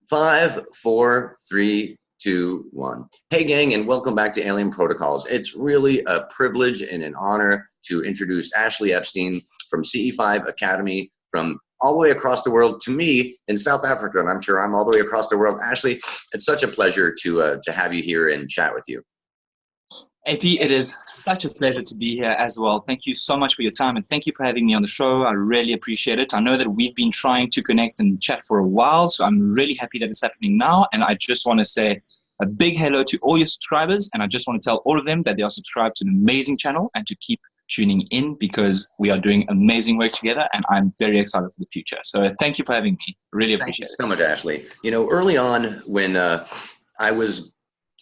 Five, four, three, two, one. Hey, gang, and welcome back to Alien Protocols. It's really a privilege and an honor to introduce Ashley Epstein from CE-5 Academy, from all the way across the world to me in South Africa, and I'm sure I'm all the way across the world. Ashley, it's such a pleasure to have you here and chat with you. AP, it is such a pleasure to be here as well. Thank you so much for your time, and thank you for having me on the show. I really appreciate it. I know that we've been trying to connect and chat for a while, so I'm really happy that it's happening now. And I just want to say a big hello to all your subscribers, and I just want to tell all of them that they are subscribed to an amazing channel and to keep tuning in because we are doing amazing work together, and I'm very excited for the future. So thank you for having me. Really appreciate it. Thank you so much, Ashley. You know, early on when I was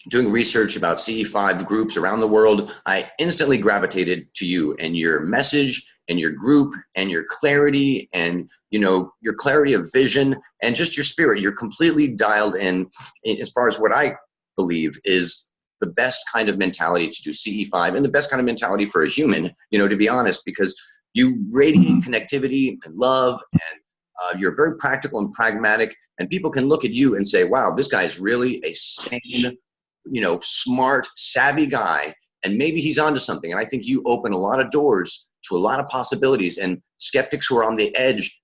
doing research about CE-5 groups around the world, I instantly gravitated to you and your message and your group and your clarity and, you know, your clarity of vision and just your spirit. You're completely dialed in as far as what I believe is the best kind of mentality to do CE-5 and the best kind of mentality for a human, you know, to be honest, because you radiate connectivity and love, and you're very practical and pragmatic, and people can look at you and say, wow, this guy is really a sane, you know, smart, savvy guy, and maybe he's onto something. And I think you open a lot of doors to a lot of possibilities, and skeptics who are on the edge,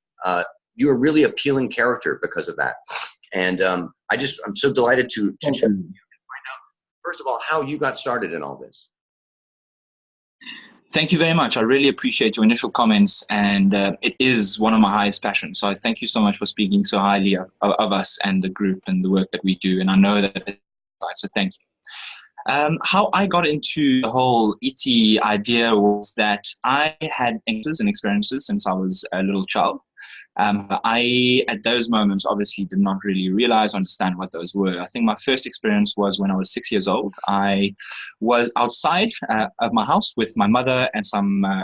you're a really appealing character because of that. And I'm so delighted to find out, first of all, how you got started in all this. Thank you very much. I really appreciate your initial comments, and it is one of my highest passions. So I thank you so much for speaking so highly of us and the group and the work that we do. And I know that so thank you. How I got into the whole ET idea was that I had encounters and experiences since I was a little child. I, at those moments, obviously did not really realize or understand what those were. I think my first experience was when I was 6 years old. I was outside of my house with my mother and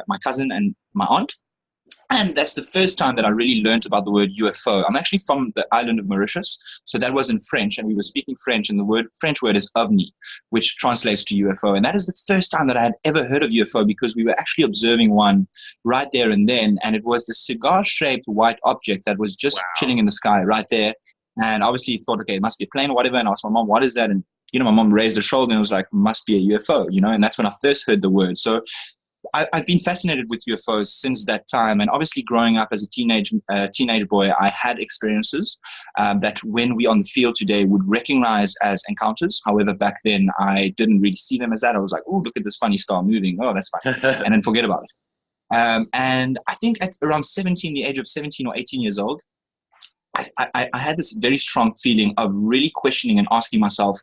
my cousin and my aunt. And that's the first time that I really learned about the word UFO. I'm actually from the island of Mauritius, so that was in French, and we were speaking French, and the French word is ovni, which translates to UFO. And that is the first time that I had ever heard of UFO, because we were actually observing one right there and then, and it was this cigar-shaped white object that was just chilling in the sky right there. And obviously thought, okay, it must be a plane or whatever, and I asked my mom, what is that? And, you know, my mom raised her shoulder and was like, must be a UFO, you know, and that's when I first heard the word. So I've been fascinated with UFOs since that time, and obviously growing up as a teenage boy, I had experiences that when we on the field today would recognize as encounters. However, back then I didn't really see them as that. I was like, oh, look at this funny star moving. Oh, that's fine. And then forget about it. And I think at around 17, the age of 17 or 18 years old, I had this very strong feeling of really questioning and asking myself,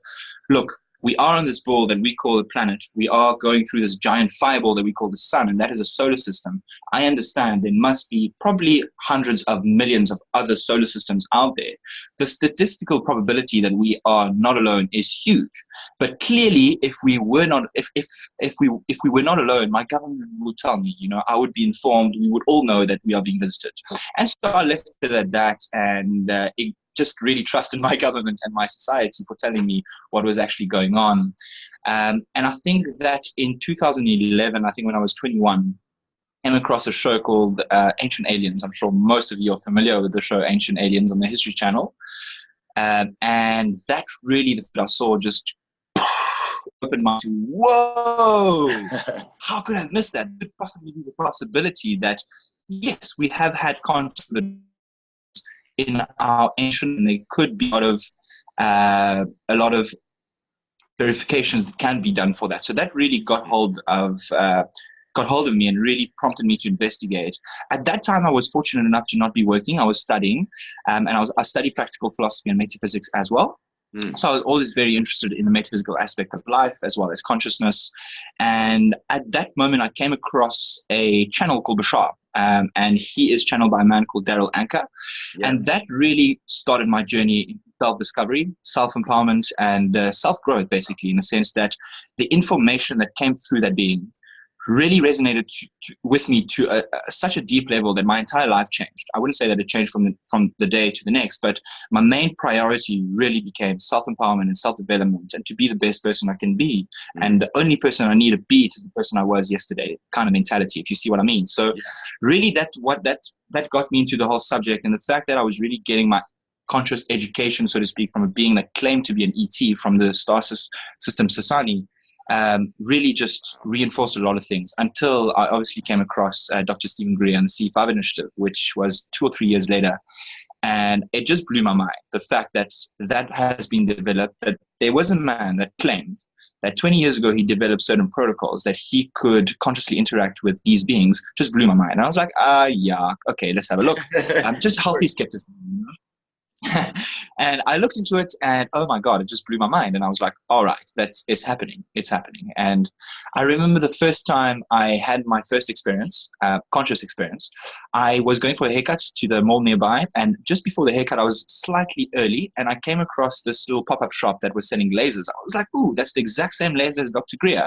look, we are on this ball that we call the planet. We are going through this giant fireball that we call the sun, and that is a solar system. I understand there must be probably hundreds of millions of other solar systems out there. The statistical probability that we are not alone is huge. But clearly, if we were not, if we were not alone, my government would tell me. You know, I would be informed. We would all know that we are being visited. And so I left it at that, and it just really trusted my government and my society for telling me what was actually going on. And I think that in 2011, I think when I was 21, I came across a show called Ancient Aliens. I'm sure most of you are familiar with the show Ancient Aliens on the History Channel. And that really, that I saw just opened my eyes. Whoa! How could I have missed that? Could it possibly be the possibility that, yes, we have had contact in our ancient, and there could be a lot of verifications that can be done for that. So that really got hold of me and really prompted me to investigate. At that time, I was fortunate enough to not be working. I was studying, and I studied practical philosophy and metaphysics as well. So I was always very interested in the metaphysical aspect of life as well as consciousness. And at that moment, I came across a channel called Bashar, and he is channeled by a man called Daryl Anka. Yeah. And that really started my journey in self-discovery, self-empowerment, and self-growth, basically, in the sense that the information that came through that being really resonated with me to such a deep level that my entire life changed. I wouldn't say that it changed from the day to the next, but my main priority really became self-empowerment and self-development, and to be the best person I can be. And the only person I need to be is the person I was yesterday kind of mentality, if you see what I mean. So really that got me into the whole subject, and the fact that I was really getting my conscious education, so to speak, from a being that claimed to be an ET from the system society, really just reinforced a lot of things until I obviously came across Dr. Stephen Greer and the CE-5 initiative, which was 2 or 3 years later. And it just blew my mind. The fact that that has been developed, that there was a man that claimed that 20 years ago he developed certain protocols that he could consciously interact with these beings, just blew my mind. And I was like, yeah, okay, let's have a look. Just healthy skepticism. And I looked into it, and oh my God, it just blew my mind. And I was like, all right, it's happening. It's happening. And I remember the first time I had my first experience, conscious experience, I was going for a haircut to the mall nearby. And just before the haircut, I was slightly early, and I came across this little pop-up shop that was selling lasers. I was like, ooh, that's the exact same laser as Dr. Greer.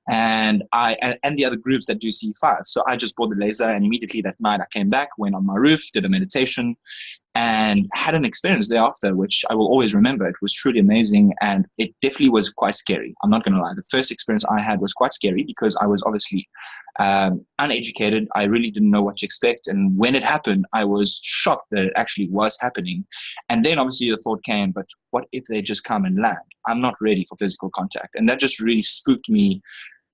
And the other groups that do CE-5. So I just bought the laser, and immediately that night I came back, went on my roof, did a meditation, and had an experience thereafter, which I will always remember. It was truly amazing, and it definitely was quite scary. I'm not going to lie. The first experience I had was quite scary because I was obviously uneducated. I really didn't know what to expect, and when it happened, I was shocked that it actually was happening. And then obviously the thought came, but what if they just come and land? I'm not ready for physical contact. And that just really spooked me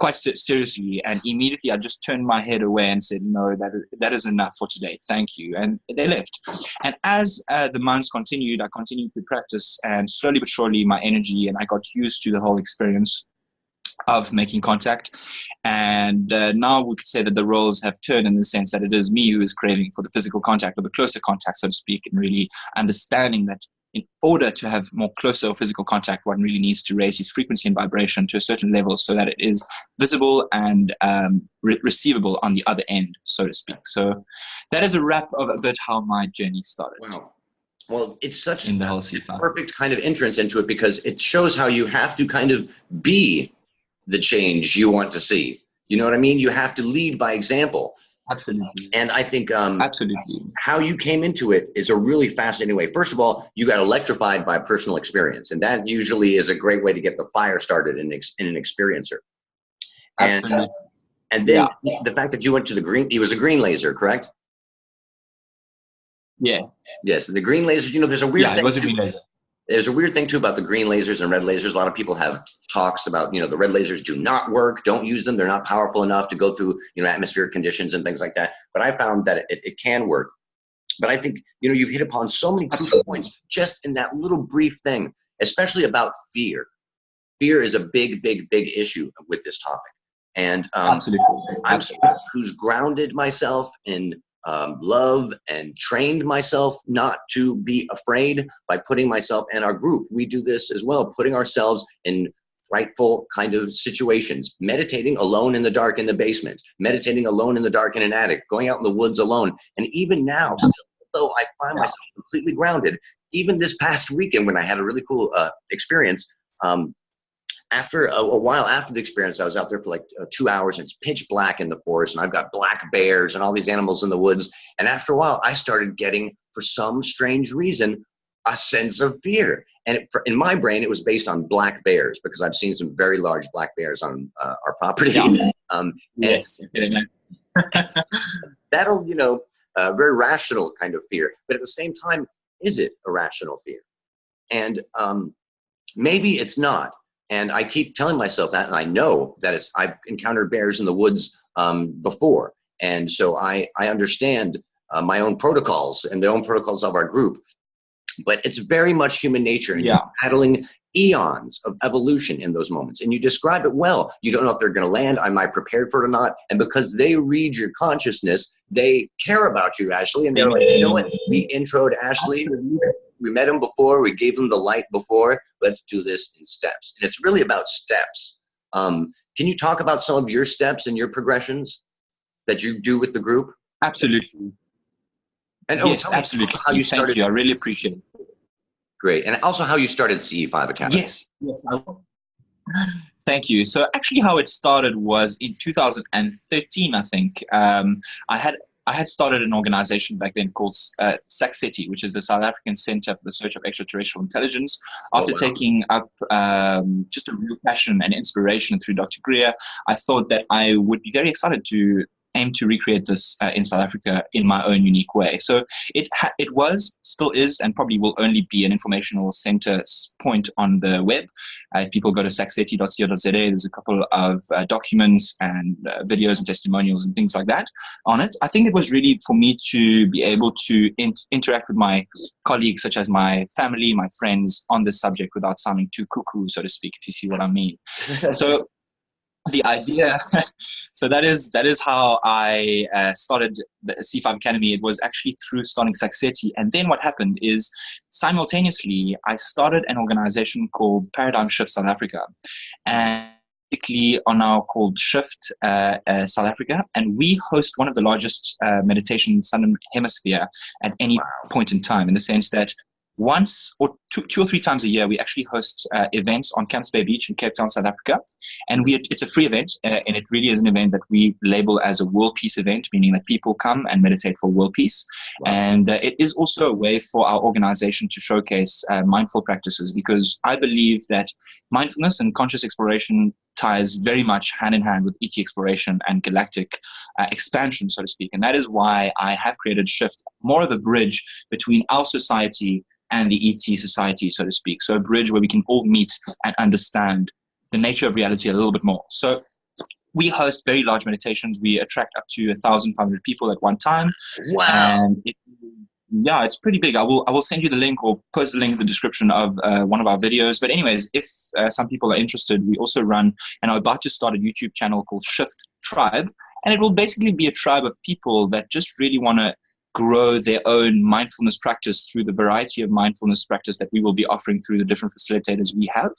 quite seriously, and immediately I just turned my head away and said, no, that is enough for today, thank you. And they left. And as the months continued, I continued to practice, and slowly but surely my energy, and I got used to the whole experience of making contact. And now we could say that the roles have turned, in the sense that it is me who is craving for the physical contact, or the closer contact, so to speak, and really understanding that in order to have more closer physical contact, one really needs to raise his frequency and vibration to a certain level so that it is visible and receivable on the other end, so to speak. So that is a wrap of a bit how my journey started. Wow. Well, it's such in the whole CE-5. Perfect kind of entrance into it, because it shows how you have to kind of be the change you want to see. You know what I mean? You have to lead by example. Absolutely. And I think absolutely, how you came into it is a really fascinating way. First of all, you got electrified by personal experience, and that usually is a great way to get the fire started in an experiencer. Absolutely. And then the fact that you went to the green, it was a green laser, correct? Yeah. Yes, the green lasers. You know, there's a weird thing. It was a green laser. There's a weird thing too about the green lasers and red lasers. A lot of people have talks about, you know, the red lasers do not work. Don't use them. They're not powerful enough to go through, you know, atmospheric conditions and things like that. But I found that it can work. But I think, you know, you've hit upon so many crucial points just in that little brief thing, especially about fear. Fear is a big, big, big issue with this topic. And absolutely. I'm someone who's grounded myself in love and trained myself not to be afraid by putting myself in our group. We do this as well, putting ourselves in frightful kind of situations, meditating alone in the dark in the basement, meditating alone in the dark in an attic, going out in the woods alone. And even now, still, though I find myself completely grounded, even this past weekend when I had a really cool experience, after a while after the experience, I was out there for like 2 hours, and it's pitch black in the forest, and I've got black bears and all these animals in the woods. And after a while, I started getting, for some strange reason, a sense of fear. And in my brain, it was based on black bears, because I've seen some very large black bears on our property. Yes. That'll, you know, very rational kind of fear. But at the same time, is it a rational fear? And maybe it's not. And I keep telling myself that, and I know that I've encountered bears in the woods before. And so I understand my own protocols and the own protocols of our group. But it's very much human nature, and you're battling eons of evolution in those moments. And you describe it well. You don't know if they're going to land. Am I prepared for it or not? And because they read your consciousness, they care about you, Ashley. And they're like, you know what? We introed Ashley. We met him before. We gave him the light before. Let's do this in steps. And it's really about steps. Can you talk about some of your steps and your progressions that you do with the group? Absolutely. And yes, absolutely. How you started. Thank you. I really appreciate it. Great. And also how you started CE-5 Academy. Yes. I will. Thank you. So actually how it started was in 2013, I think. I had started an organization back then called SACSETI, which is the South African Center for the Search of Extraterrestrial Intelligence. After taking up just a real passion and inspiration through Dr. Greer, I thought that I would be very excited to aim to recreate this in South Africa in my own unique way. So it was, still is, and probably will only be an informational center point on the web. If people go to saxeti.co.za, there's a couple of documents and videos and testimonials and things like that on it. I think it was really for me to be able to interact with my colleagues, such as my family, my friends, on this subject without sounding too cuckoo, so to speak, if you see what I mean. So the idea, so that is how I started the C5 Academy. It was actually through starting Saxeti. And then what happened is, simultaneously, I started an organization called Paradigm Shift South Africa. And basically are now called Shift South Africa. And we host one of the largest meditation in the Southern Hemisphere at any point in time, in the sense that once or two or three times a year, we actually host events on Camps Bay Beach in Cape Town, South Africa. And it's a free event, and it really is an event that we label as a world peace event, meaning that people come and meditate for world peace. Wow. And it is also a way for our organization to showcase mindful practices, because I believe that mindfulness and conscious exploration ties very much hand in hand with ET exploration and galactic expansion, so to speak. And that is why I have created Shift, more of a bridge between our society and the ET society, so to speak. So a bridge where we can all meet and understand the nature of reality a little bit more. So we host very large meditations. We attract up to 1,500 people at one time. Wow. And it's pretty big. I will send you the link, or post the link in the description of one of our videos. But anyways, if some people are interested, we also run and are about to start a YouTube channel called Shift Tribe. And it will basically be a tribe of people that just really want to grow their own mindfulness practice through the variety of mindfulness practice that we will be offering through the different facilitators we have.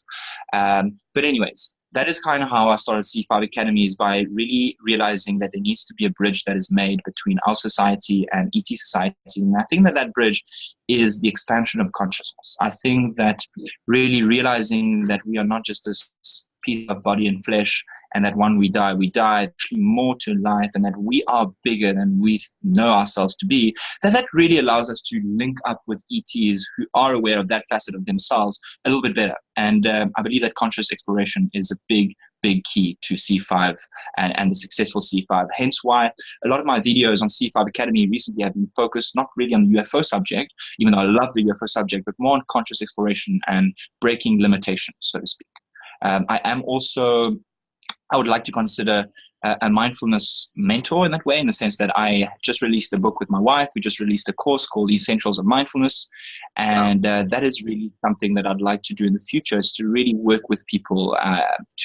But anyways, that is kind of how I started C5 Academy, is by really realizing that there needs to be a bridge that is made between our society and ET society. And I think that bridge is the expansion of consciousness. I think that really realizing that we are not just this piece of body and flesh, and that when we die, actually more to life, and that we are bigger than we know ourselves to be, that really allows us to link up with ETs who are aware of that facet of themselves a little bit better. And I believe that conscious exploration is a big key to C5 and the successful C5. Hence why a lot of my videos on C5 Academy recently have been focused not really on the UFO subject, even though I love the UFO subject, but more on conscious exploration and breaking limitations, so to speak. I would like to consider a mindfulness mentor in that way, in the sense that I just released a book with my wife. We just released a course called Essentials of Mindfulness. And that is really something that I'd like to do in the future, is to really work with people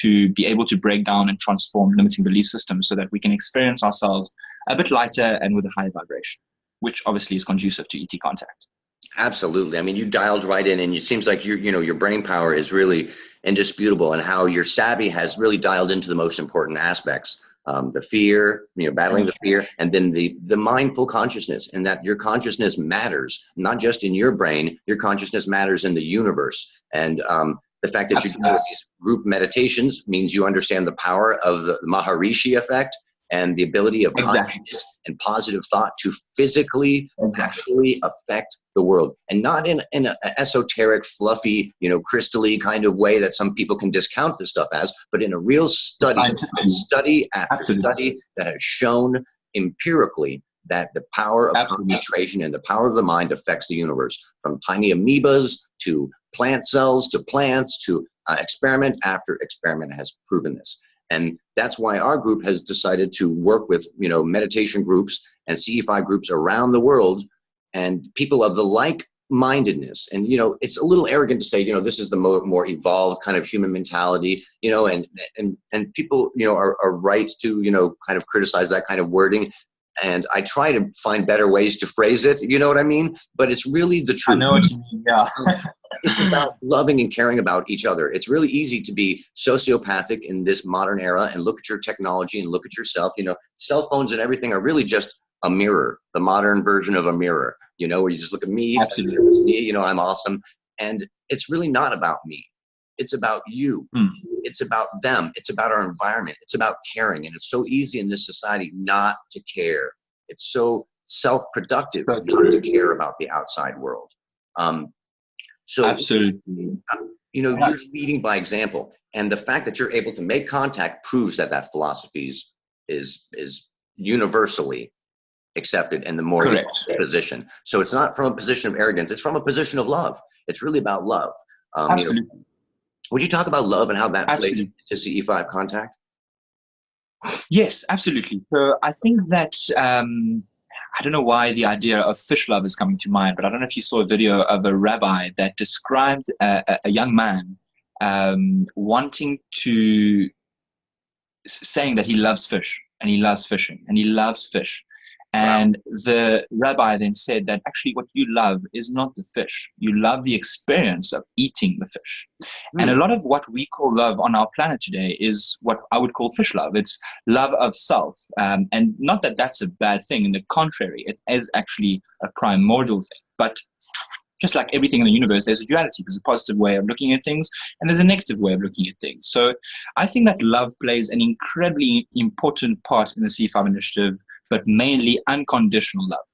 to be able to break down and transform limiting belief systems, so that we can experience ourselves a bit lighter and with a higher vibration, which obviously is conducive to ET contact. Absolutely. I mean, you dialed right in, and it seems like your brain power is really indisputable, and how your savvy has really dialed into the most important aspects. The fear, battling the fear, and then the mindful consciousness, and that your consciousness matters, not just in your brain, your consciousness matters in the universe. And the fact that you do these group meditations means you understand the power of the Maharishi effect, and the ability of consciousness and positive thought to physically actually affect the world, and not in an esoteric, fluffy, crystally kind of way that some people can discount this stuff as, but in a real study after study that has shown empirically that the power of concentration and the power of the mind affects the universe, from tiny amoebas to plant cells to plants to experiment after experiment has proven this. And that's why our group has decided to work with, meditation groups and CE-5 groups around the world, and people of the like-mindedness. And, it's a little arrogant to say, this is the more evolved kind of human mentality, and people, are right to, kind of criticize that kind of wording. And I try to find better ways to phrase it, you know what I mean? But it's really the truth. I know what you mean, yeah. It's about loving and caring about each other. It's really easy to be sociopathic in this modern era and look at your technology and look at yourself. Cell phones and everything are really just a mirror, the modern version of a mirror, where you just look at me, me, I'm awesome. And it's really not about me. It's about you. It's about them. It's about our environment. It's about caring. And it's so easy in this society not to care. It's so self-productive not to care about the outside world. So absolutely, you're leading by example, and the fact that you're able to make contact proves that philosophy is universally accepted and the more Correct. position. So it's not from a position of arrogance, it's from a position of love. It's really about love. Absolutely. Would you talk about love and how that plays Absolutely. to CE-5 contact? Yes, absolutely. So I think that I don't know why the idea of fish love is coming to mind, but I don't know if you saw a video of a rabbi that described a young man saying that he loves fish and he loves fishing and he loves fish. And the rabbi then said that actually what you love is not the fish. You love the experience of eating the fish. And a lot of what we call love on our planet today is what I would call fish love. It's love of self. And not that that's a bad thing. In the contrary, it is actually a primordial thing. But just like everything in the universe, there's a duality. There's a positive way of looking at things, and there's a negative way of looking at things. So I think that love plays an incredibly important part in the CE-5 initiative, but mainly unconditional love.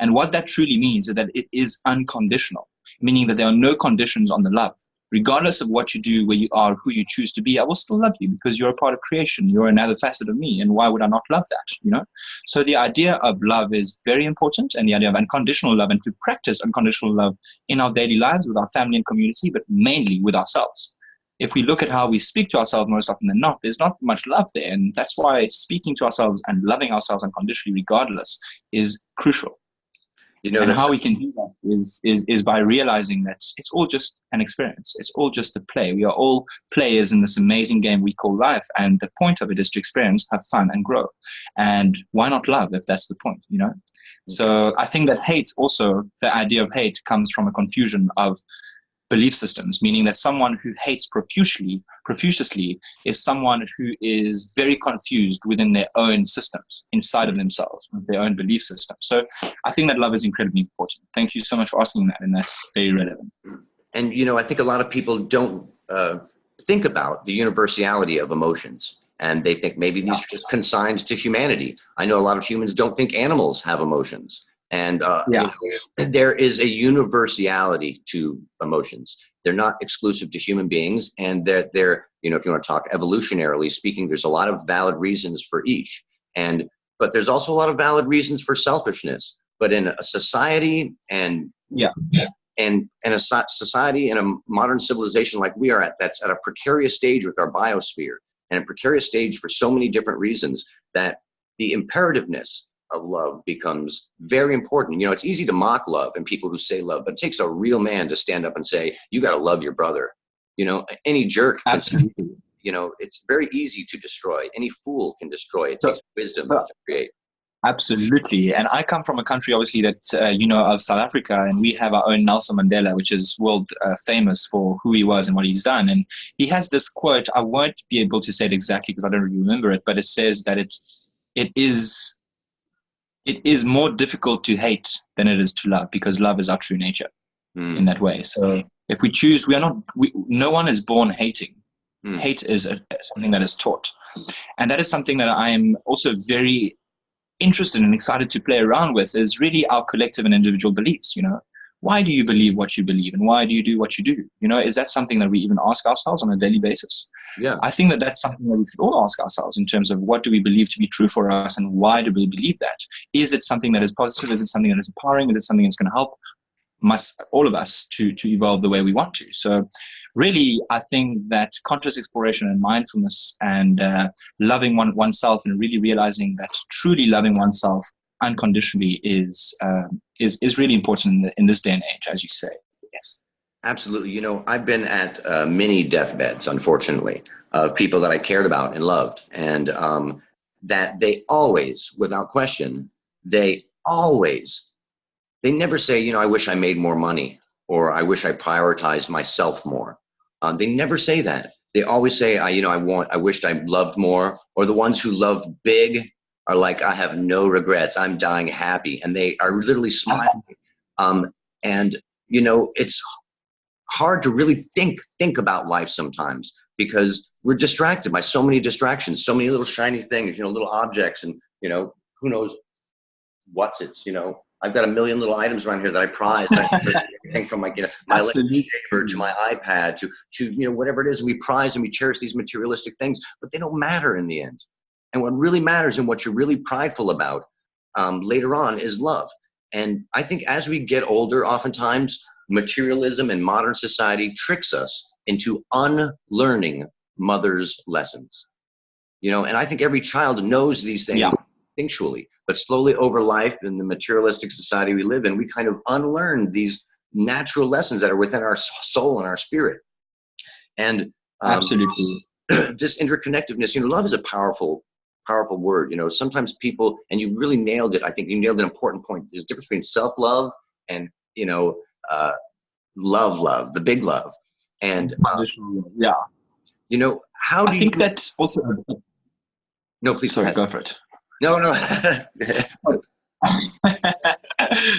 And what that truly means is that it is unconditional, meaning that there are no conditions on the love. Regardless of what you do, where you are, who you choose to be, I will still love you because you're a part of creation. You're another facet of me. And why would I not love that? So the idea of love is very important, and the idea of unconditional love, and to practice unconditional love in our daily lives with our family and community, but mainly with ourselves. If we look at how we speak to ourselves most often than not, there's not much love there. And that's why speaking to ourselves and loving ourselves unconditionally regardless is crucial. And how we can do that is by realizing that it's all just an experience. It's all just a play. We are all players in this amazing game we call life. And the point of it is to experience, have fun, and grow. And why not love if that's the point, So I think that hate also, the idea of hate comes from a confusion of belief systems, meaning that someone who hates profusely is someone who is very confused within their own systems, inside of themselves, with their own belief system. So I think that love is incredibly important. Thank you so much for asking that, and that's very relevant. And, I think a lot of people don't think about the universality of emotions, and they think maybe these are just consigned to humanity. I know a lot of humans don't think animals have emotions. And there is a universality to emotions. They're not exclusive to human beings, and they're if you want to talk evolutionarily speaking, there's a lot of valid reasons for each. But there's also a lot of valid reasons for selfishness. But in a society and a society and a modern civilization like we are at, that's at a precarious stage with our biosphere, and a precarious stage for so many different reasons, that the imperativeness of love becomes very important. It's easy to mock love and people who say love, but it takes a real man to stand up and say, you got to love your brother. Any jerk. Absolutely. It's very easy to destroy. Any fool can destroy. It takes wisdom to create. Absolutely. And I come from a country, obviously, that, of South Africa, and we have our own Nelson Mandela, which is world famous for who he was and what he's done. And he has this quote, I won't be able to say it exactly because I don't really remember it, but it says that it is more difficult to hate than it is to love, because love is our true nature in that way. So if we choose, no one is born hating. Hate is something that is taught. And that is something that I am also very interested and excited to play around with, is really our collective and individual beliefs. Why do you believe what you believe, and why do you do what you do? Is that something that we even ask ourselves on a daily basis? Yeah, I think that that's something that we should all ask ourselves in terms of what do we believe to be true for us, and why do we believe that? Is it something that is positive? Is it something that is empowering? Is it something that's going to help all of us to evolve the way we want to? So really, I think that conscious exploration and mindfulness and loving oneself, and really realizing that truly loving oneself unconditionally is really important in this day and age, as you say. Yes, absolutely. I've been at many deathbeds, unfortunately, of people that I cared about and loved, and that they always, without question, they never say, I wish I made more money, or I wish I prioritized myself more. They never say that. They always say, I wished I loved more. Or the ones who loved big are like, I have no regrets. I'm dying happy. And they are literally smiling. It's hard to really think about life sometimes, because we're distracted by so many distractions, so many little shiny things, little objects, and, who knows I've got a million little items around here that I prize. Everything from my lightsaber to my iPad to whatever it is. And we prize and we cherish these materialistic things, but they don't matter in the end. And what really matters and what you're really prideful about later on is love. And I think as we get older, oftentimes materialism and modern society tricks us into unlearning mother's lessons. And I think every child knows these things instinctually, but slowly over life in the materialistic society we live in, we kind of unlearn these natural lessons that are within our soul and our spirit. And absolutely, this interconnectedness, love is a powerful word. Sometimes people, and you really nailed it. I think you nailed an important point. There's a difference between self-love and, love, the big love. And, how do I think that also, no, please. Sorry, go for it. No.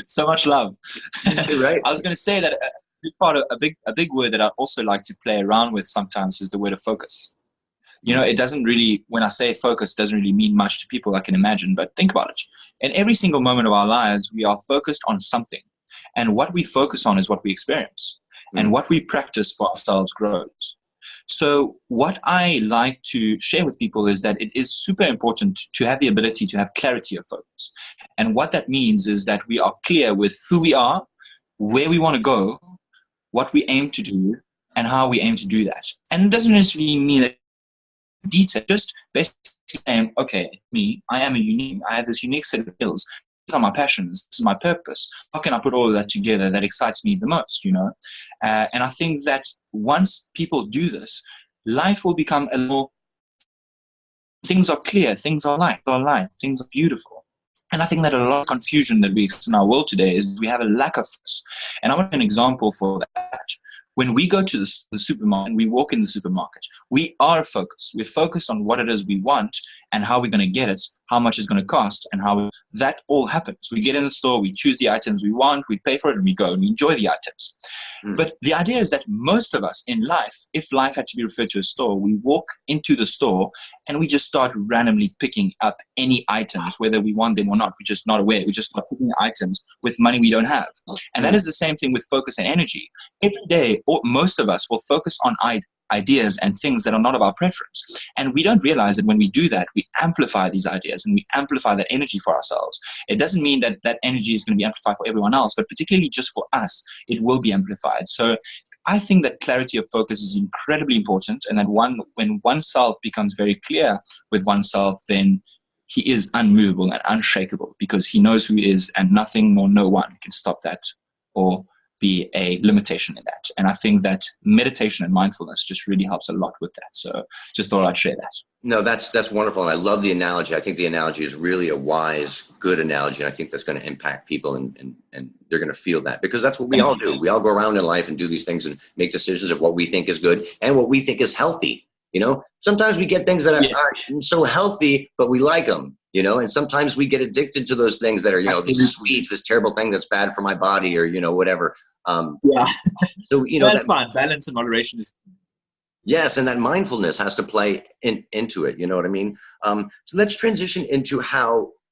So much love. Right. I was going to say that a big word that I also like to play around with sometimes is the word of focus. It doesn't really, when I say focus, it doesn't really mean much to people, I can imagine, but think about it. In every single moment of our lives, we are focused on something. And what we focus on is what we experience. And what we practice for ourselves grows. So what I like to share with people is that it is super important to have the ability to have clarity of focus. And what that means is that we are clear with who we are, where we want to go, what we aim to do, and how we aim to do that. And it doesn't necessarily mean that detail, just basically saying, okay, I am I have this unique set of skills. These are my passions. This is my purpose. How can I put all of that together that excites me the most, And I think that once people do this, life will become a little, things are clear, things are light, things are beautiful. And I think that a lot of confusion that we exist in our world today is we have a lack of focus. And I want an example for that. When we go to the supermarket and we walk in the supermarket, we are focused. We're focused on what it is we want and how we're going to get it, how much it's going to cost, and how that all happens. We get in the store, we choose the items we want, we pay for it, and we go and we enjoy the items. But the idea is that most of us in life, if life had to be referred to a store, we walk into the store and we just start randomly picking up any items, whether we want them or not. We're just not aware. We just start picking items with money we don't have. And that is the same thing with focus and energy. Every day, most of us will focus on ideas and things that are not of our preference. And we don't realize that when we do that, we amplify these ideas and we amplify that energy for ourselves. It doesn't mean that that energy is going to be amplified for everyone else, but particularly just for us, it will be amplified. So I think that clarity of focus is incredibly important, and that when oneself becomes very clear with oneself, then he is unmovable and unshakable because he knows who he is, and nothing nor no one can stop that or be a limitation in that. And I think that meditation and mindfulness just really helps a lot with that. So just thought I'd share that. No, that's wonderful. And I love the analogy. I think the analogy is really a wise, good analogy. And I think that's going to impact people and they're going to feel that, because that's what we all do. We all go around in life and do these things and make decisions of what we think is good and what we think is healthy. Sometimes we get things that aren't so healthy, but we like them. And sometimes we get addicted to those things that are, these sweet, this terrible thing that's bad for my body, or, whatever. So, that's fine. Balance and moderation is. Yes. And that mindfulness has to play into it. You know what I mean? So let's transition into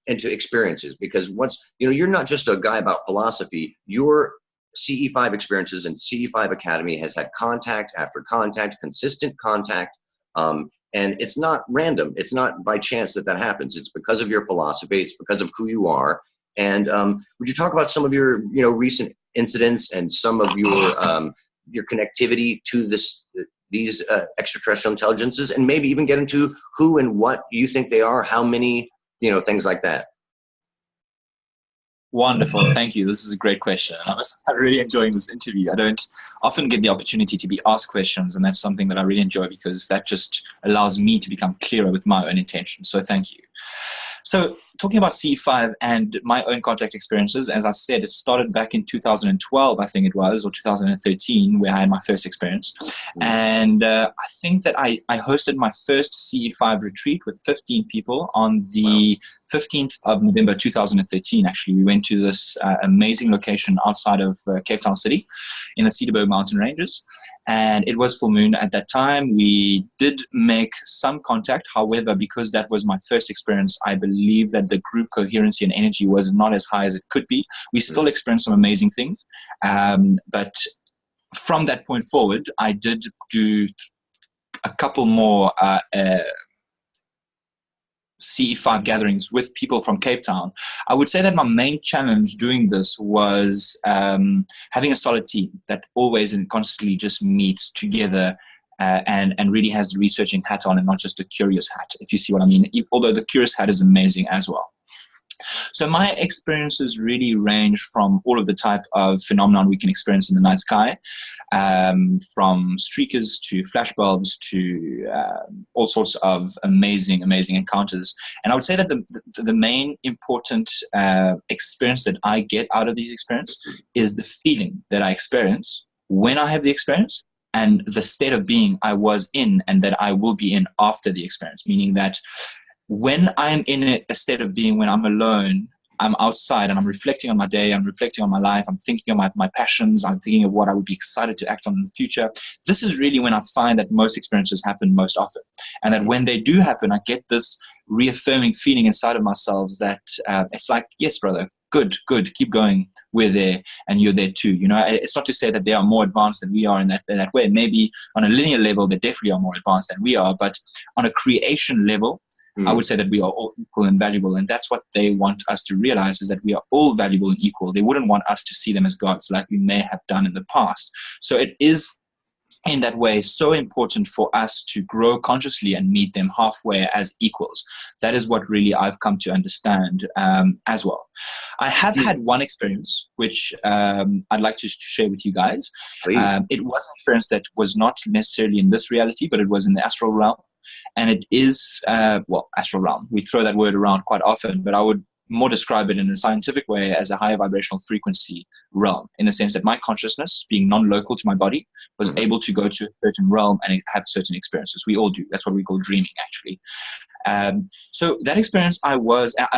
experiences, because you're not just a guy about philosophy. Your CE-5 experiences and CE-5 Academy has had contact after contact, consistent contact. And it's not random. It's not by chance that happens. It's because of your philosophy. It's because of who you are. And would you talk about some of your, recent incidents and some of your connectivity to these extraterrestrial intelligences, and maybe even get into who and what you think they are, how many, things like that? Wonderful. Thank you. This is a great question. I'm really enjoying this interview. I don't often get the opportunity to be asked questions, and that's something that I really enjoy because that just allows me to become clearer with my own intentions. So thank you. So talking about CE-5 and my own contact experiences, as I said, it started back in 2012, I think it was, or 2013, where I had my first experience. And I think that I hosted my first CE-5 retreat with 15 people on the 15th of November 2013. Actually, we went to this amazing location outside of Cape Town City in the Cedarburg Mountain Ranges. And it was full moon at that time. We did make some contact. However, because that was my first experience, I believe that the group coherency and energy was not as high as it could be. We still experienced some amazing things. But from that point forward, I did do a couple more CE-5 gatherings with people from Cape Town, I would say that my main challenge doing this was having a solid team that always and constantly just meets together and really has the researching hat on and not just a curious hat, if you see what I mean, although the curious hat is amazing as well. So my experiences really range from all of the type of phenomenon we can experience in the night sky, from streakers to flashbulbs to all sorts of amazing encounters. And I would say that the main important experience that I get out of these experiences is the feeling that I experience when I have the experience, and the state of being I was in and that I will be in after the experience, meaning that when I'm in a state of being, when I'm alone, I'm outside and I'm reflecting on my day, I'm reflecting on my life, I'm thinking of my passions, I'm thinking of what I would be excited to act on in the future. This is really when I find that most experiences happen most often. And that when they do happen, I get this reaffirming feeling inside of myself that it's like, yes, brother, good, keep going. We're there and you're there too. You know, it's not to say that they are more advanced than we are in that way. Maybe on a linear level, they definitely are more advanced than we are, but on a creation level, I would say that we are all equal and valuable, and that's what they want us to realize, is that we are all valuable and equal. They wouldn't want us to see them as gods like we may have done in the past. So it is, in that way, so important for us to grow consciously and meet them halfway as equals. That is what really I've come to understand as well. I have had one experience which I'd like to share with you guys. It was an experience that was not necessarily in this reality, but it was in the astral realm. And it is, astral realm. We throw that word around quite often, but I would more describe it in a scientific way as a higher vibrational frequency realm, in the sense that my consciousnness, being non-local to my body, was able to go to a certain realm and have certain experiences. We all do. That's what we call dreaming, actually. So that experience, I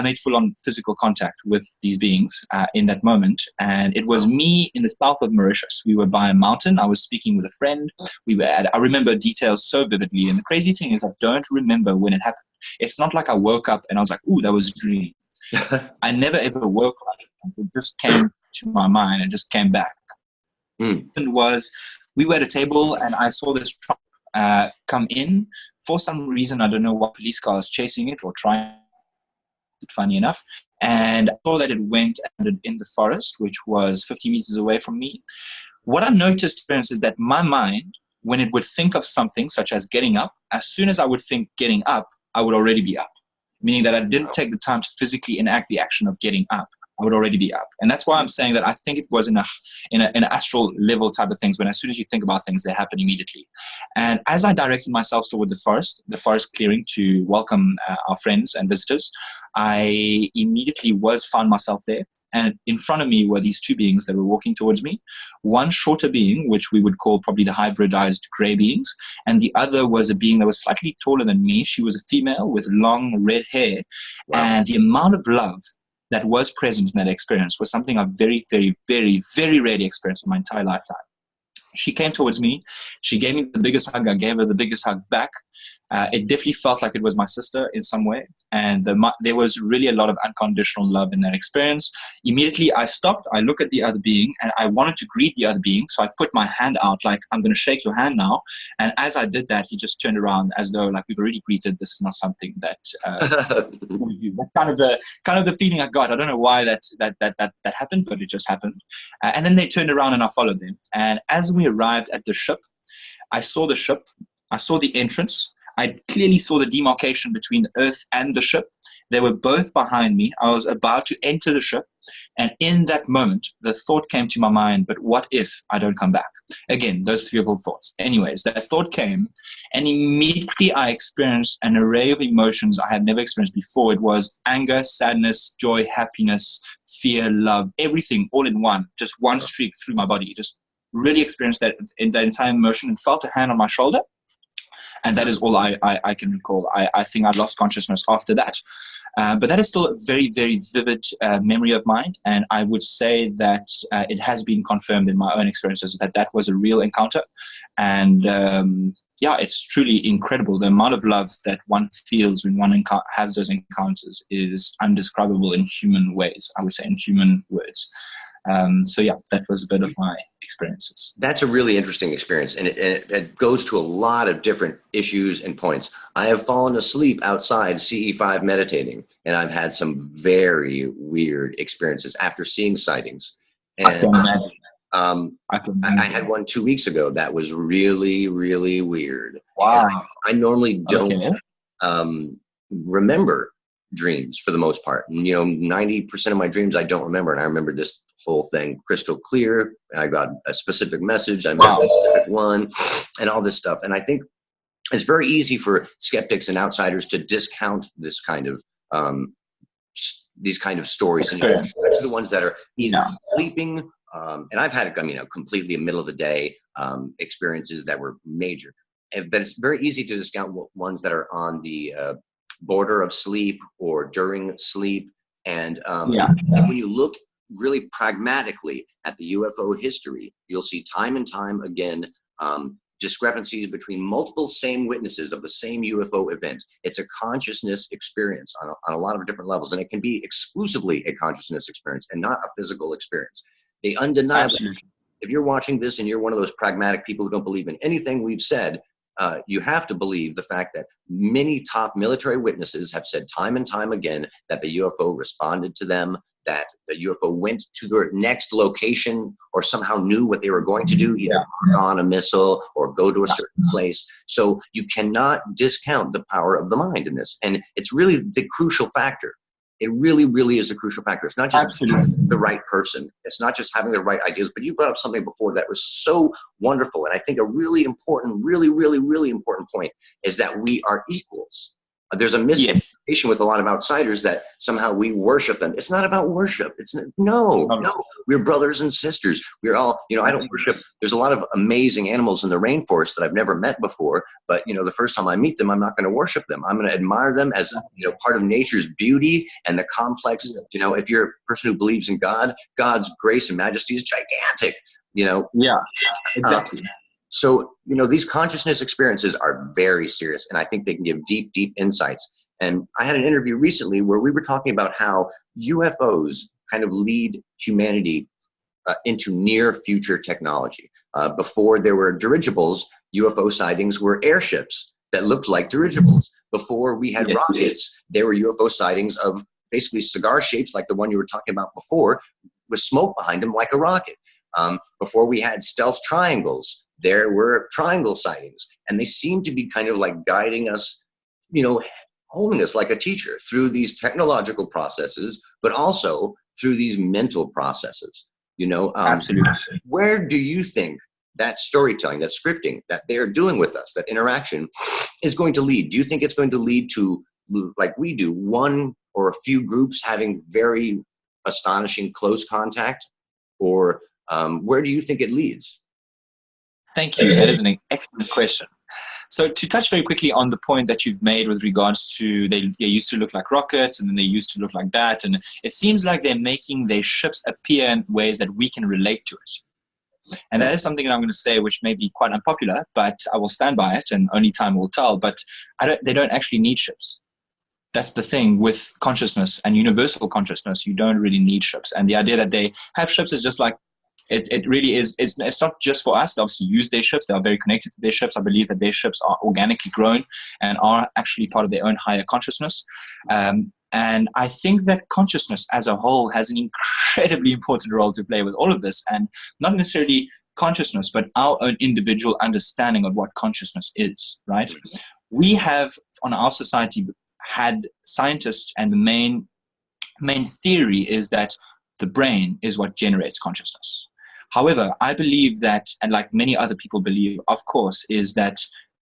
made full-on physical contact with these beings in that moment, and it was me in the south of Mauritius. We were by a mountain. I was speaking with a friend. I remember details so vividly, and the crazy thing is I don't remember when it happened. It's not like I woke up and I was like, ooh, that was a dream. I never ever woke up. It just came to my mind and just came back. What happened was, we were at a table and I saw this truck come in. For some reason, I don't know what police car is chasing it or trying it, funny enough. And I saw that it went and ended in the forest, which was 50 meters away from me. What I noticed, for instance, is that my mind, when it would think of something such as getting up, as soon as I would think getting up, I would already be up. Meaning that I didn't take the time to physically enact the action of getting up. I would already be up. And that's why I'm saying that I think it was in an astral level type of things, when as soon as you think about things, they happen immediately. And as I directed myself toward the forest clearing to welcome our friends and visitors, I immediately found myself there. And in front of me were these two beings that were walking towards me. One shorter being, which we would call probably the hybridized gray beings. And the other was a being that was slightly taller than me. She was a female with long red hair. Wow. And the amount of love that was present in that experience was something I've very, very, very, very rarely experienced in my entire lifetime. She came towards me. She gave me the biggest hug. I gave her the biggest hug back. It definitely felt like it was my sister in some way. And there was really a lot of unconditional love in that experience. Immediately, I stopped. I looked at the other being, and I wanted to greet the other being. So I put my hand out like, I'm going to shake your hand now. And as I did that, he just turned around as though, like, we've already greeted. This is not something that we do. That's kind of the feeling I got. I don't know why that happened, but it just happened. And then they turned around and I followed them. And as we arrived at the ship, I saw the ship. I saw the entrance. I clearly saw the demarcation between the earth and the ship. They were both behind me. I was about to enter the ship. And in that moment, the thought came to my mind, but what if I don't come back? Again, those fearful thoughts. Anyways, that thought came, and immediately I experienced an array of emotions I had never experienced before. It was anger, sadness, joy, happiness, fear, love, everything all in one, just one streak through my body. Just really experienced that entire emotion and felt a hand on my shoulder. And that is all I can recall. I think I lost consciousness after that. But that is still a very, very vivid memory of mine. And I would say that it has been confirmed in my own experiences that was a real encounter. And it's truly incredible. The amount of love that one feels when one has those encounters is undescribable in human ways, I would say, in human words. So yeah, that was a bit of my experiences. That's a really interesting experience, and it goes to a lot of different issues and points. I have fallen asleep outside CE-5 meditating, and I've had some very weird experiences after seeing sightings. And I can imagine. I had one 2 weeks ago that was really, really weird. Wow. I normally don't Okay. remember dreams for the most part. 90% of my dreams I don't remember, and I remember this whole thing crystal clear. I got a specific message, I missed a specific one, and all this stuff. And I think it's very easy for skeptics and outsiders to discount this kind of these kind of stories, and especially the ones that are either sleeping. And I've had, completely middle of the day experiences that were major. But it's very easy to discount ones that are on the border of sleep or during sleep. And when you look really pragmatically at the UFO history, you'll see time and time again discrepancies between multiple same witnesses of the same UFO event. It's a consciousness experience on a lot of different levels, and it can be exclusively a consciousness experience and not a physical experience. They undeniably, if you're watching this and you're one of those pragmatic people who don't believe in anything we've said, you have to believe the fact that many top military witnesses have said time and time again that the UFO responded to them, that the UFO went to their next location or somehow knew what they were going to do, either on a missile or go to a certain place. So you cannot discount the power of the mind in this. And it's really the crucial factor. It really, really is a crucial factor. It's not just the right person. It's not just having the right ideas, but you brought up something before that was so wonderful. And I think a really important, really, really, really important point is that we are equals. There's a misconception with a lot of outsiders that somehow we worship them. It's not about worship. No. We're brothers and sisters. We're all, I don't worship. There's a lot of amazing animals in the rainforest that I've never met before, but the first time I meet them, I'm not going to worship them. I'm going to admire them as, part of nature's beauty and the complex, if you're a person who believes in God, God's grace and majesty is gigantic, Yeah, exactly. So, these consciousness experiences are very serious, and I think they can give deep, deep insights. And I had an interview recently where we were talking about how UFOs kind of lead humanity into near future technology. Before there were dirigibles, UFO sightings were airships that looked like dirigibles. Before we had rockets, there were UFO sightings of basically cigar shapes like the one you were talking about before, with smoke behind them like a rocket. Before we had stealth triangles, there were triangle sightings, and they seem to be kind of like guiding us, holding us like a teacher through these technological processes, but also through these mental processes. Absolutely. Where do you think that storytelling, that scripting that they're doing with us, that interaction is going to lead? Do you think it's going to lead to, like we do, one or a few groups having very astonishing close contact, or where do you think it leads? Thank you. That is an excellent question. So to touch very quickly on the point that you've made with regards to they used to look like rockets and then they used to look like that. And it seems like they're making their ships appear in ways that we can relate to it. And that is something that I'm going to say which may be quite unpopular, but I will stand by it and only time will tell. But they don't actually need ships. That's the thing with consciousness and universal consciousness. You don't really need ships. And the idea that they have ships is just like, it really is. It's not just for us. They obviously use their ships. They are very connected to their ships. I believe that their ships are organically grown and are actually part of their own higher consciousness. And I think that consciousness as a whole has an incredibly important role to play with all of this, and not necessarily consciousness, but our own individual understanding of what consciousness is, right? We have, on our society, had scientists, and the main theory is that the brain is what generates consciousness. However, I believe that, and like many other people believe, of course, is that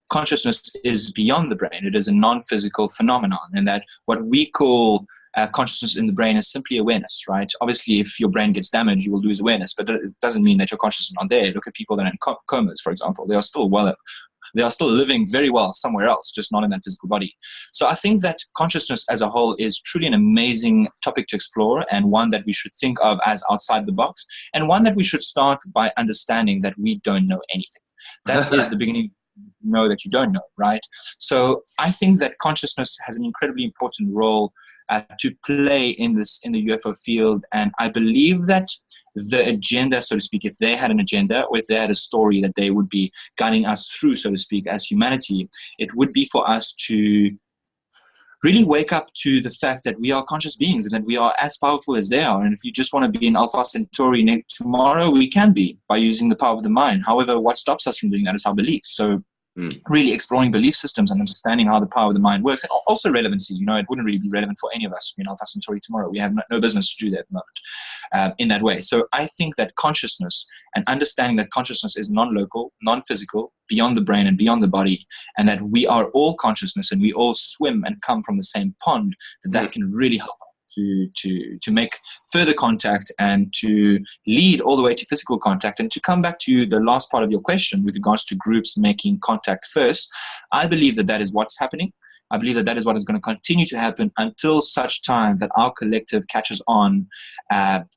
consciousness is beyond the brain. It is a non-physical phenomenon, and that what we call consciousness in the brain is simply awareness, right? Obviously, if your brain gets damaged, you will lose awareness, but it doesn't mean that your consciousness is not there. Look at people that are in comas, for example. They are still living very well somewhere else, just not in that physical body. So I think that consciousness as a whole is truly an amazing topic to explore, and one that we should think of as outside the box, and one that we should start by understanding that we don't know anything. That is the beginning. Know that you don't know, right? So I think that consciousness has an incredibly important role to play in the UFO field. And I believe that the agenda, so to speak, if they had an agenda or if they had a story that they would be guiding us through, so to speak, as humanity, it would be for us to really wake up to the fact that we are conscious beings and that we are as powerful as they are. And if you just want to be an Alpha Centauri tomorrow, we can be by using the power of the mind. However, what stops us from doing that is our beliefs. So really exploring belief systems and understanding how the power of the mind works, and also relevancy. It wouldn't really be relevant for any of us to be an Alpha Centauri tomorrow. We have no business to do that at the moment in that way. So I think that consciousness and understanding that consciousness is non-local, non-physical, beyond the brain and beyond the body, and that we are all consciousness and we all swim and come from the same pond, that can really help to make further contact and to lead all the way to physical contact. And to come back to the last part of your question with regards to groups making contact first, I believe that is what's happening. I believe that is what is going to continue to happen until such time that our collective catches on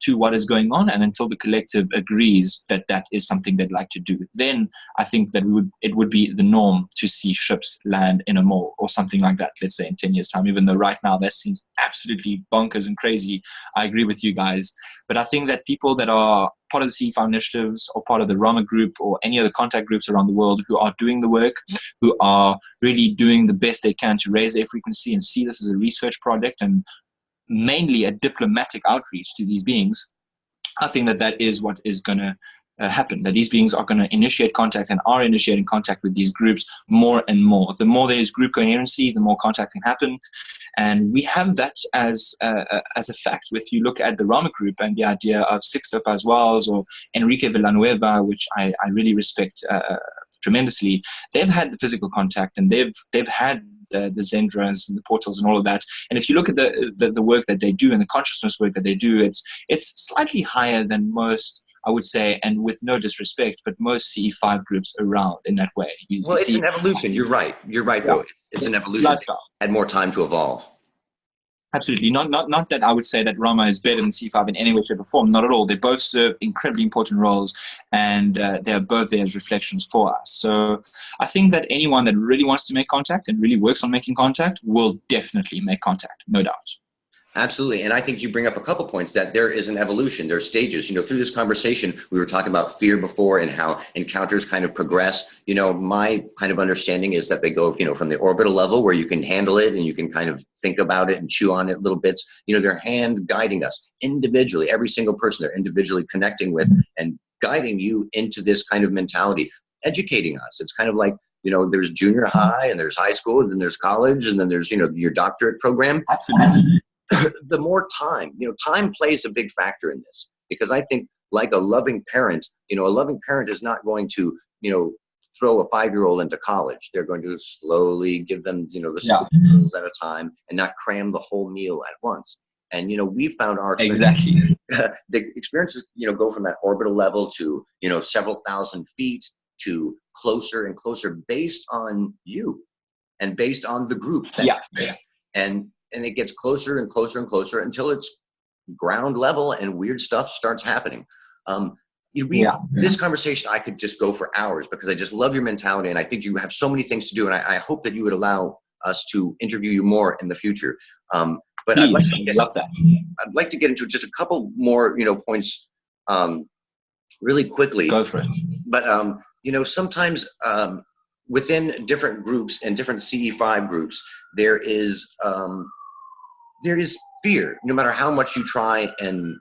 to what is going on, and until the collective agrees that is something they'd like to do. Then I think that it would be the norm to see ships land in a mall or something like that, let's say in 10 years' time, even though right now that seems absolutely bonkers and crazy. I agree with you guys. But I think that people that are part of the CE-5 initiatives or part of the Rama group or any other contact groups around the world who are doing the work, who are really doing the best they can to raise their frequency and see this as a research project and mainly a diplomatic outreach to these beings, I think that is what is going to happen, that these beings are going to initiate contact and are initiating contact with these groups more and more. The more there is group coherency, the more contact can happen. And we have that as a fact. If you look at the Rama group and the idea of Sixto Pascuals or Enrique Villanueva, which I really respect tremendously, they've had the physical contact and they've had the Zendras and the portals and all of that. And if you look at the work that they do and the consciousness work that they do, it's slightly higher than most, I would say, and with no disrespect, but most CE-5 groups around in that way. It's an evolution. You're right. You're right, though. It's an evolution. Lifestyle. Had more time to evolve. Absolutely. Not that I would say that Rama is better than CE-5 in any way, shape, or form. Not at all. They both serve incredibly important roles, and they are both there as reflections for us. So I think that anyone that really wants to make contact and really works on making contact will definitely make contact, no doubt. Absolutely. And I think you bring up a couple points that there is an evolution. There's stages. Through this conversation, we were talking about fear before and how encounters kind of progress. My kind of understanding is that they go, from the orbital level where you can handle it and you can kind of think about it and chew on it little bits. Their hand guiding us individually, every single person they're individually connecting with and guiding you into this kind of mentality, educating us. It's kind of like, there's junior high and there's high school and then there's college and then there's, your doctorate program. Absolutely. The more time, time plays a big factor in this, because I think like a loving parent, a loving parent is not going to, throw a 5-year-old into college. They're going to slowly give them, the meals at a time and not cram the whole meal at once. And, we've found our exactly the experiences, go from that orbital level to, several thousand feet to closer and closer based on you and based on the group. And it gets closer and closer and closer until it's ground level and weird stuff starts happening. This conversation, I could just go for hours because I just love your mentality. And I think you have so many things to do. And I hope that you would allow us to interview you more in the future. But please, I'd like to get into just a couple more, points really quickly. Go for it. But, sometimes within different groups and different CE-5 groups, there is fear. No matter how much you try and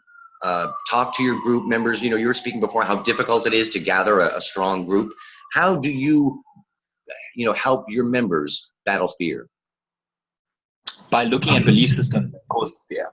talk to your group members, you were speaking before how difficult it is to gather a strong group. How do you, help your members battle fear? By looking at belief systems that cause the fear.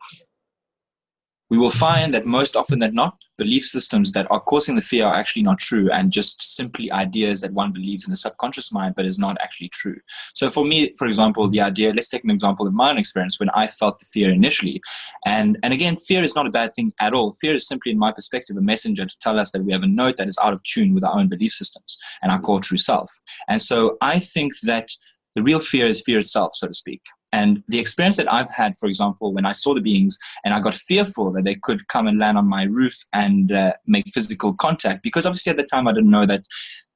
We will find that most often than not, belief systems that are causing the fear are actually not true and just simply ideas that one believes in the subconscious mind but is not actually true. So for me, for example, the idea, let's take an example of my own experience when I felt the fear initially. And again, fear is not a bad thing at all. Fear is simply, in my perspective, a messenger to tell us that we have a note that is out of tune with our own belief systems and our core true self. And so I think that The real fear is fear itself, so to speak. And the experience that I've had, for example, when I saw the beings and I got fearful that they could come and land on my roof and make physical contact, because obviously at the time I didn't know that,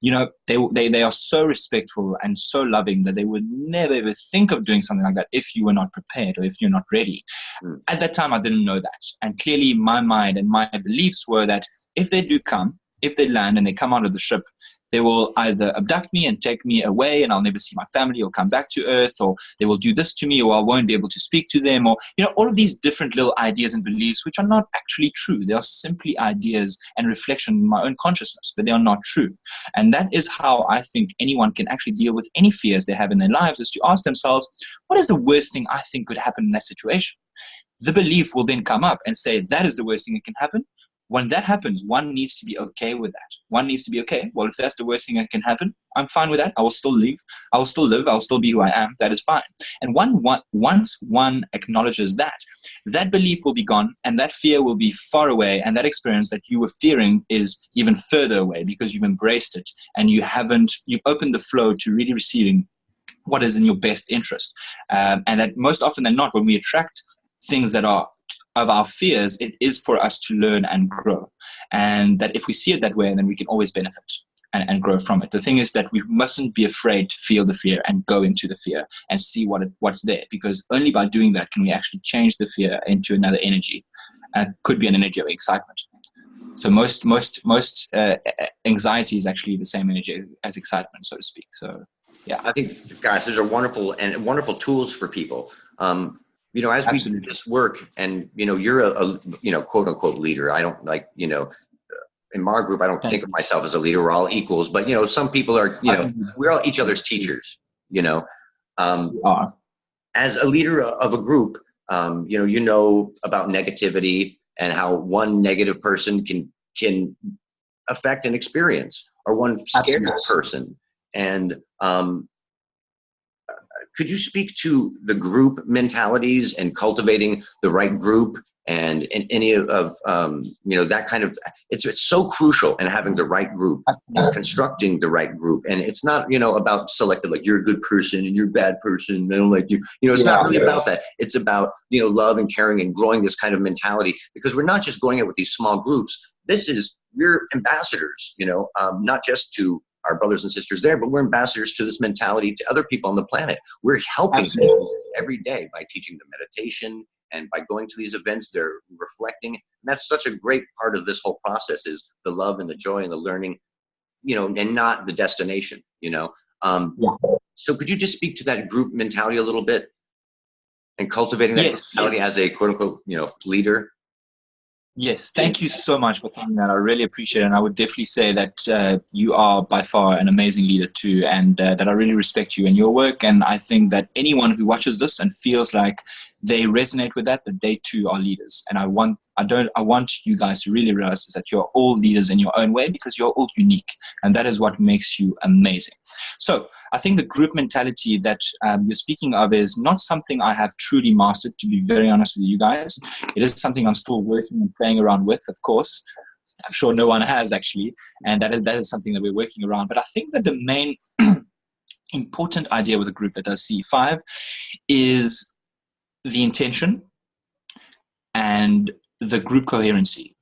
you know, they are so respectful and so loving that they would never ever think of doing something like that if you were not prepared or if you're not ready. At that time, I didn't know that. And clearly my mind and my beliefs were that if they do come, if they land and they come out of the ship, they will either abduct me and take me away and I'll never see my family or come back to Earth, or they will do this to me, or I won't be able to speak to them, or, you know, all of these different little ideas and beliefs, which are not actually true. They are simply ideas and reflection in my own consciousness, but they are not true. And that is how I think anyone can actually deal with any fears they have in their lives, is to ask themselves, what is the worst thing I think could happen in that situation? The belief will then come up and say, that is the worst thing that can happen. When that happens, one needs to be okay with that. One needs to be okay. Well, if that's the worst thing that can happen, I'm fine with that. I will still live. I will still live. I will still be who I am. That is fine. And once one acknowledges that, that belief will be gone and that fear will be far away. And that experience that you were fearing is even further away because you've embraced it and you've opened the flow to really receiving what is in your best interest. And that most often than not, when we attract things that are of our fears, it is for us to learn and grow. And that if we see it that way, then we can always benefit and grow from it. The thing is that we mustn't be afraid to feel the fear and go into the fear and see what's there, because only by doing that can we actually change the fear into another energy. Could be an energy of excitement. So most anxiety is actually the same energy as excitement, so to speak. So yeah, I think, guys, those are wonderful tools for people. You know, as Absolutely. we do this work, and you know, you're a you know, quote unquote leader. I don't like, you know, in my group, I don't think of myself as a leader. We're all equals, but you know, some people are, you know, we're all each other's teachers. You know, as a leader of a group, you know about negativity and how one negative person can affect an experience, or one scared person. And could you speak to the group mentalities and cultivating the right group and any of you know, that kind of, it's so crucial, and having the right group and constructing the right group. And it's not, you know, about selective, like you're a good person and you're a bad person, they don't like you. You know, it's not really about that. It's about, you know, love and caring and growing this kind of mentality, because we're not just going out with these small groups. We're ambassadors, you know, not just to our brothers and sisters there, but we're ambassadors to this mentality to other people on the planet. We're helping people every day by teaching them meditation, and by going to these events, they're reflecting. And that's such a great part of this whole process, is the love and the joy and the learning, you know, and not the destination, you know. So could you just speak to that group mentality a little bit, and cultivating that mentality as a quote unquote, you know, leader? Yes, thank you so much for saying that. I really appreciate it. And I would definitely say that you are by far an amazing leader too, and that I really respect you and your work. And I think that anyone who watches this and feels like they resonate with that they too are leaders. And I want you guys to really realize is that you're all leaders in your own way, because you're all unique. And that is what makes you amazing. So I think the group mentality that you're speaking of is not something I have truly mastered, to be very honest with you guys. It is something I'm still working and playing around with, of course. I'm sure no one has, actually. And that is something that we're working around. But I think that the main important idea with a group that does CE-5 is the intention and the group coherency.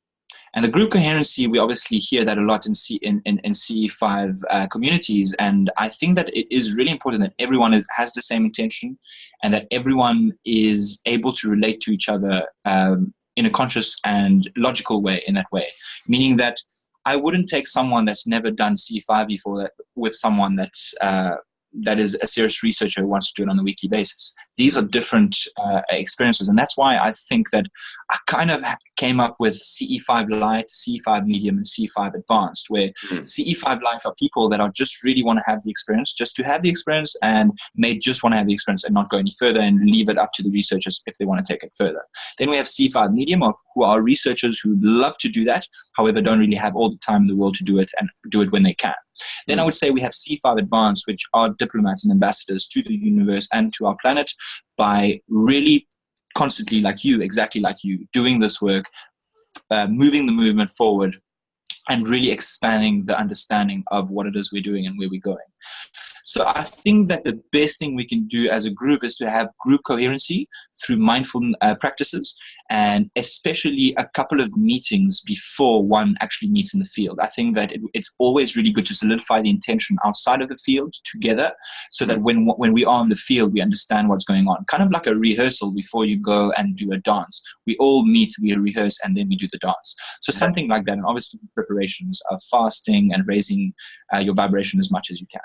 And the group coherency, we obviously hear that a lot in CE-5 communities. And I think that it is really important that everyone has the same intention, and that everyone is able to relate to each other in a conscious and logical way, in that way. Meaning that I wouldn't take someone that's never done CE-5 before with someone that is a serious researcher who wants to do it on a weekly basis. These are different experiences, and that's why I think that I kind of came up with CE-5 Light, CE-5 Medium, and CE-5 Advanced, where CE-5 Light are people that are just really want to have the experience, just to have the experience, and may just want to have the experience and not go any further, and leave it up to the researchers if they want to take it further. Then we have CE-5 Medium, who are researchers who love to do that, however don't really have all the time in the world to do it, and do it when they can. Then I would say we have CE-5 Advanced, which are diplomats and ambassadors to the universe and to our planet, by really constantly, exactly like you, doing this work, moving the movement forward, and really expanding the understanding of what it is we're doing and where we're going. So I think that the best thing we can do as a group is to have group coherency through mindful practices, and especially a couple of meetings before one actually meets in the field. I think that it's always really good to solidify the intention outside of the field together, so that when we are in the field, we understand what's going on. Kind of like a rehearsal before you go and do a dance. We all meet, we rehearse, and then we do the dance. So something like that, and obviously preparations of fasting and raising your vibration as much as you can.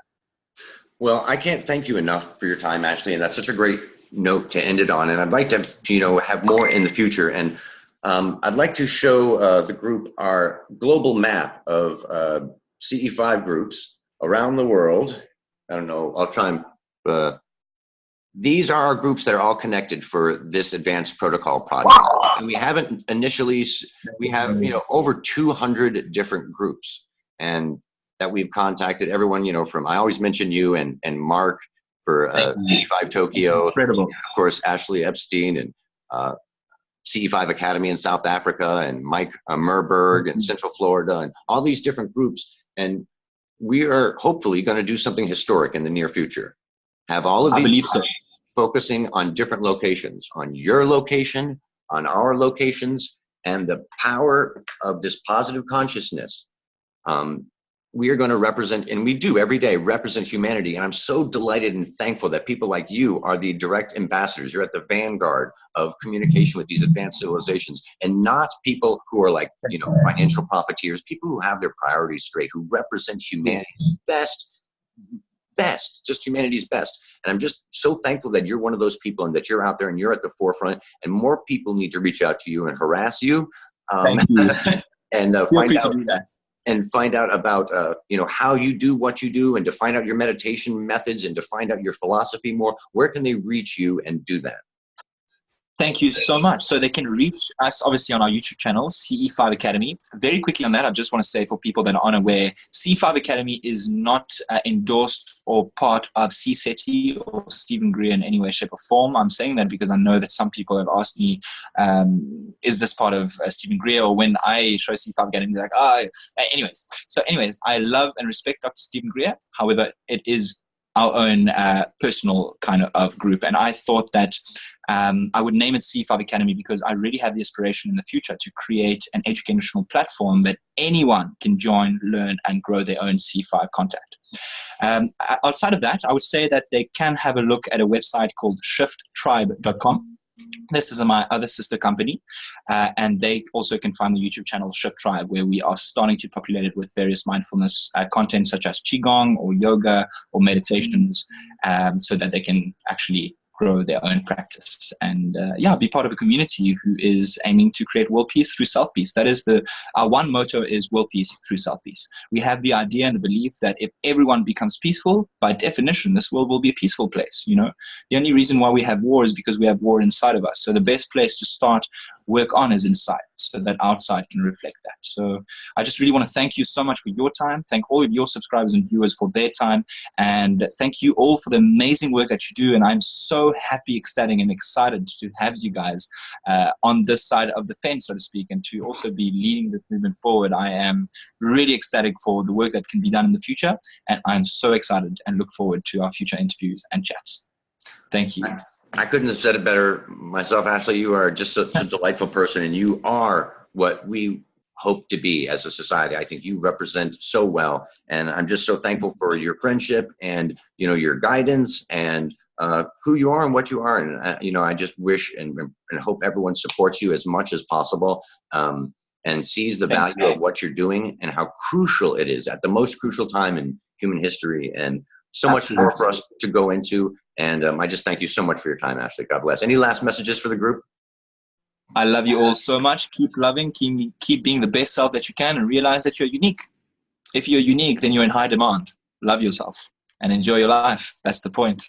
Well, I can't thank you enough for your time, Ashley, and that's such a great note to end it on. And I'd like to, have more in the future. And I'd like to show the group our global map of CE-5 groups around the world. I don't know. I'll try and. These are our groups that are all connected for this advanced protocol project. And we haven't initially. We have over 200 different groups, and that we've contacted everyone, from, I always mention you and Mark for CE-5 Tokyo, incredible. Of course, Ashley Epstein and CE-5 Academy in South Africa, and Mike Merberg in Central Florida, and all these different groups. And we are hopefully going to do something historic in the near future. Have all of these focusing on different locations, on your location, on our locations, and the power of this positive consciousness. We are going to represent, and we do every day, represent humanity. And I'm so delighted and thankful that people like you are the direct ambassadors. You're at the vanguard of communication with these advanced civilizations, and not people who are like, financial profiteers, people who have their priorities straight, who represent humanity's best, just humanity's best. And I'm just so thankful that you're one of those people, and that you're out there and you're at the forefront, and more people need to reach out to you and harass you. Thank you. And find out about how you do what you do, and to find out your meditation methods, and to find out your philosophy more. Where can they reach you and do that? Thank you so much. So they can reach us obviously on our YouTube channel, CE-5 Academy. Very quickly on that, I just want to say, for people that are unaware, CE-5 Academy is not endorsed or part of CSETI or Stephen Greer in any way, shape, or form. I'm saying that because I know that some people have asked me, is this part of Stephen Greer? Or when I show CE-5 Academy, they're like, anyways, I love and respect Dr. Stephen Greer. However, it is our own personal kind of group. And I thought that I would name it CE-5 Academy because I really have the aspiration in the future to create an educational platform that anyone can join, learn, and grow their own CE-5 contact. Outside of that, I would say that they can have a look at a website called shifttribe.com. This is my other sister company, and they also can find the YouTube channel Shift Tribe, where we are starting to populate it with various mindfulness content such as Qigong or yoga or meditations, so that they can actually grow their own practice and be part of a community who is aiming to create world peace through self-peace. That is our one motto is world peace through self-peace. We have the idea and the belief that if everyone becomes peaceful, by definition, this world will be a peaceful place. The only reason why we have war is because we have war inside of us. So the best place to start work on is inside, so that outside can reflect that. So I just really want to thank you so much for your time. Thank all of your subscribers and viewers for their time. And thank you all for the amazing work that you do. And I'm so happy, ecstatic, and excited to have you guys on this side of the fence, so to speak, and to also be leading this movement forward. I am really ecstatic for the work that can be done in the future. And I'm so excited and look forward to our future interviews and chats. Thank you. I couldn't have said it better myself, Ashley. You are just such a delightful person, and you are what we hope to be as a society. I think you represent so well, and I'm just so thankful for your friendship and your guidance and who you are and what you are. And I just wish and hope everyone supports you as much as possible, and sees the value of what you're doing and how crucial it is at the most crucial time in human history, and so much more for us to go into. And I just thank you so much for your time, Ashley. God bless. Any last messages for the group? I love you all so much. Keep loving, keep being the best self that you can, and realize that you're unique. If you're unique, then you're in high demand. Love yourself and enjoy your life. That's the point.